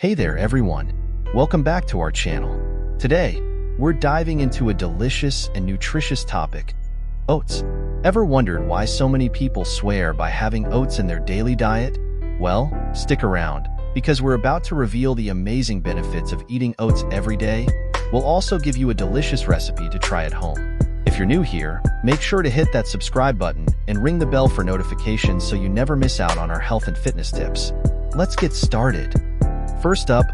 Hey there everyone, welcome back to our channel. Today, we're diving into a delicious and nutritious topic, oats. Ever wondered why so many people swear by having oats in their daily diet? Well, stick around, because we're about to reveal the amazing benefits of eating oats every day. We'll also give you a delicious recipe to try at home. If you're new here, make sure to hit that subscribe button and ring the bell for notifications so you never miss out on our health and fitness tips. Let's get started. First up,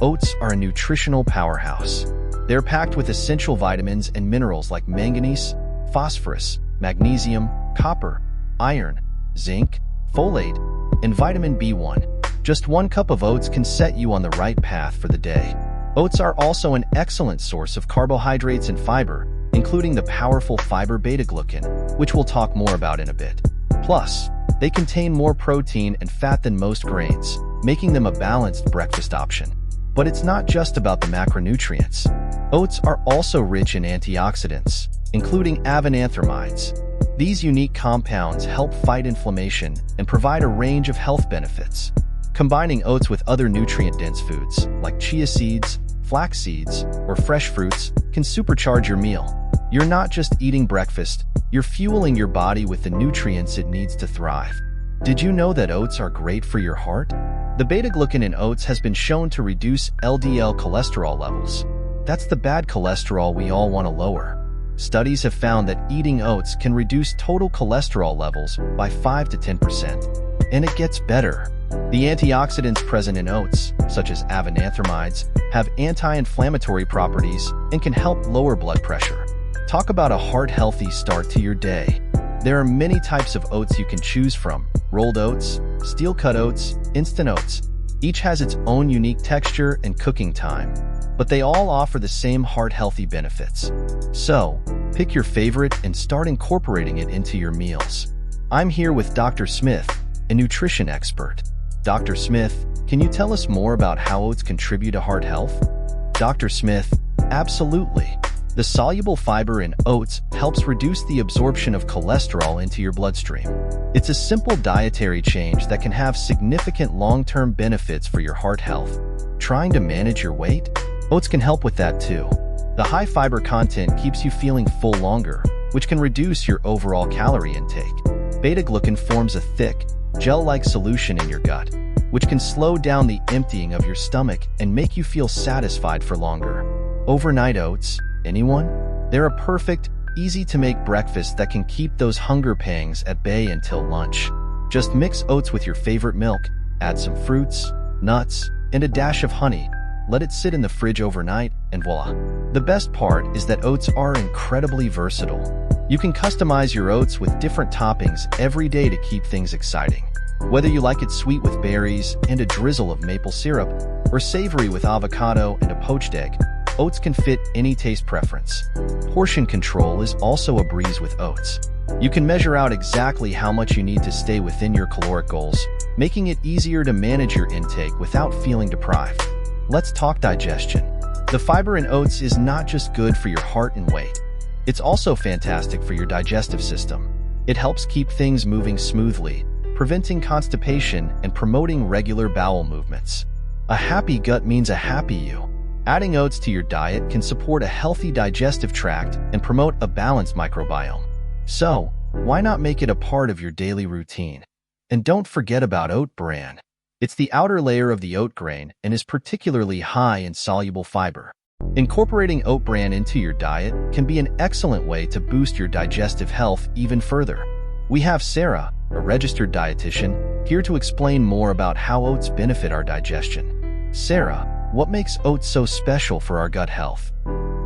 oats are a nutritional powerhouse. They're packed with essential vitamins and minerals like manganese, phosphorus, magnesium, copper, iron, zinc, folate, and vitamin B1. Just 1 cup of oats can set you on the right path for the day. Oats are also an excellent source of carbohydrates and fiber, including the powerful fiber beta-glucan, which we'll talk more about in a bit. Plus, they contain more protein and fat than most grains, making them a balanced breakfast option. But it's not just about the macronutrients. Oats are also rich in antioxidants, including avananthramides. These unique compounds help fight inflammation and provide a range of health benefits. Combining oats with other nutrient-dense foods, like chia seeds, flax seeds, or fresh fruits, can supercharge your meal. You're not just eating breakfast, you're fueling your body with the nutrients it needs to thrive. Did you know that oats are great for your heart? The beta-glucan in oats has been shown to reduce LDL cholesterol levels. That's the bad cholesterol we all want to lower. Studies have found that eating oats can reduce total cholesterol levels by 5 to 10%. And it gets better. The antioxidants present in oats, such as avananthramides, have anti-inflammatory properties and can help lower blood pressure. Talk about a heart-healthy start to your day. There are many types of oats you can choose from: rolled oats, steel-cut oats, instant oats. Each has its own unique texture and cooking time, but they all offer the same heart-healthy benefits. So, pick your favorite and start incorporating it into your meals. I'm here with Dr. Smith, a nutrition expert. Dr. Smith, can you tell us more about how oats contribute to heart health? Dr. Smith, absolutely. The soluble fiber in oats helps reduce the absorption of cholesterol into your bloodstream. It's a simple dietary change that can have significant long-term benefits for your heart health. Trying to manage your weight? Oats can help with that too. The high fiber content keeps you feeling full longer, which can reduce your overall calorie intake. Beta-glucan forms a thick, gel-like solution in your gut, which can slow down the emptying of your stomach and make you feel satisfied for longer. Overnight oats, anyone? They're a perfect, easy-to-make breakfast that can keep those hunger pangs at bay until lunch. Just mix oats with your favorite milk, add some fruits, nuts, and a dash of honey. Let it sit in the fridge overnight, and voila. The best part is that oats are incredibly versatile. You can customize your oats with different toppings every day to keep things exciting. Whether you like it sweet with berries and a drizzle of maple syrup, or savory with avocado and a poached egg, oats can fit any taste preference. Portion control is also a breeze with oats. You can measure out exactly how much you need to stay within your caloric goals, making it easier to manage your intake without feeling deprived. Let's talk digestion. The fiber in oats is not just good for your heart and weight. It's also fantastic for your digestive system. It helps keep things moving smoothly, preventing constipation and promoting regular bowel movements. A happy gut means a happy you. Adding oats to your diet can support a healthy digestive tract and promote a balanced microbiome. So, why not make it a part of your daily routine? And don't forget about oat bran. It's the outer layer of the oat grain and is particularly high in soluble fiber. Incorporating oat bran into your diet can be an excellent way to boost your digestive health even further. We have Sarah, a registered dietitian, here to explain more about how oats benefit our digestion. Sarah, what makes oats so special for our gut health?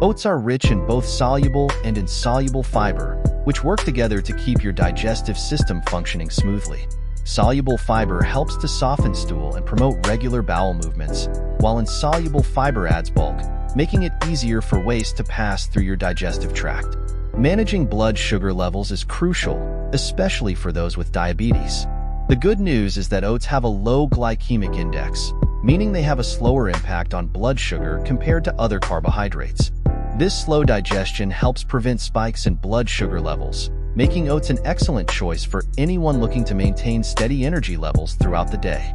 Oats are rich in both soluble and insoluble fiber, which work together to keep your digestive system functioning smoothly. Soluble fiber helps to soften stool and promote regular bowel movements, while insoluble fiber adds bulk, making it easier for waste to pass through your digestive tract. Managing blood sugar levels is crucial, especially for those with diabetes. The good news is that oats have a low glycemic index, meaning they have a slower impact on blood sugar compared to other carbohydrates. This slow digestion helps prevent spikes in blood sugar levels, making oats an excellent choice for anyone looking to maintain steady energy levels throughout the day.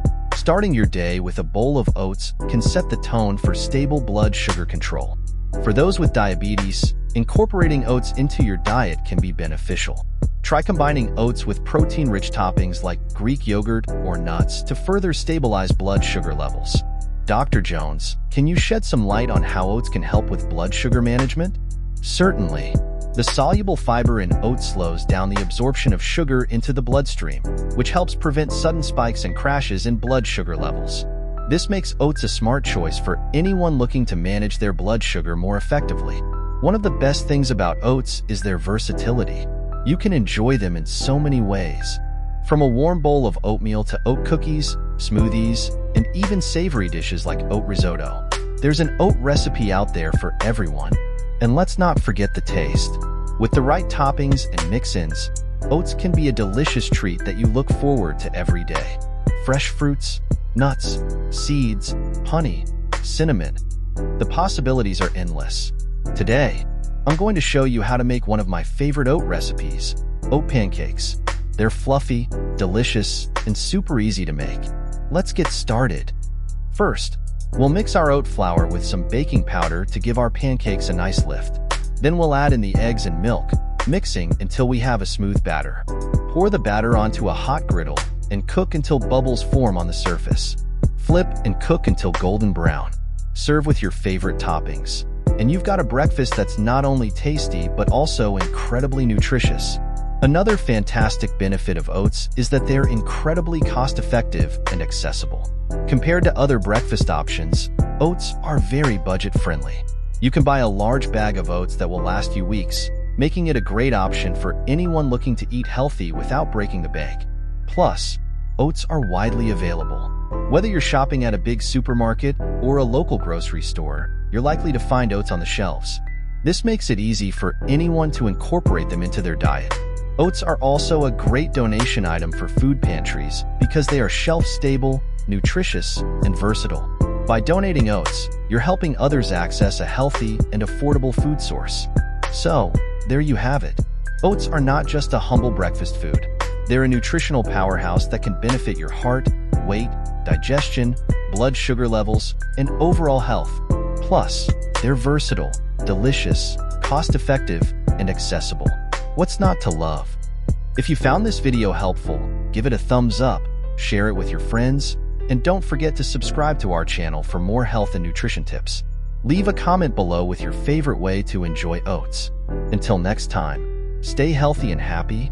Starting your day with a bowl of oats can set the tone for stable blood sugar control. For those with diabetes, incorporating oats into your diet can be beneficial. Try combining oats with protein-rich toppings like Greek yogurt or nuts to further stabilize blood sugar levels. Dr. Jones, can you shed some light on how oats can help with blood sugar management? Certainly. The soluble fiber in oats slows down the absorption of sugar into the bloodstream, which helps prevent sudden spikes and crashes in blood sugar levels. This makes oats a smart choice for anyone looking to manage their blood sugar more effectively. One of the best things about oats is their versatility. You can enjoy them in so many ways. From a warm bowl of oatmeal to oat cookies, smoothies, and even savory dishes like oat risotto. There's an oat recipe out there for everyone. And let's not forget the taste. With the right toppings and mix-ins, oats can be a delicious treat that you look forward to every day. Fresh fruits, nuts, seeds, honey, cinnamon. The possibilities are endless. Today, I'm going to show you how to make one of my favorite oat recipes, oat pancakes. They're fluffy, delicious, and super easy to make. Let's get started. First, we'll mix our oat flour with some baking powder to give our pancakes a nice lift. Then we'll add in the eggs and milk, mixing until we have a smooth batter. Pour the batter onto a hot griddle and cook until bubbles form on the surface. Flip and cook until golden brown. Serve with your favorite toppings. And you've got a breakfast that's not only tasty but also incredibly nutritious. Another fantastic benefit of oats is that they're incredibly cost-effective and accessible. Compared to other breakfast options, oats are very budget-friendly. You can buy a large bag of oats that will last you weeks, making it a great option for anyone looking to eat healthy without breaking the bank. Plus, oats are widely available. Whether you're shopping at a big supermarket or a local grocery store, you're likely to find oats on the shelves. This makes it easy for anyone to incorporate them into their diet. Oats are also a great donation item for food pantries because they are shelf-stable, nutritious, and versatile. By donating oats, you're helping others access a healthy and affordable food source. So, there you have it. Oats are not just a humble breakfast food. They're a nutritional powerhouse that can benefit your heart, weight, digestion, blood sugar levels, and overall health. Plus, they're versatile, delicious, cost-effective, and accessible. What's not to love? If you found this video helpful, give it a thumbs up, share it with your friends, and don't forget to subscribe to our channel for more health and nutrition tips. Leave a comment below with your favorite way to enjoy oats. Until next time, stay healthy and happy,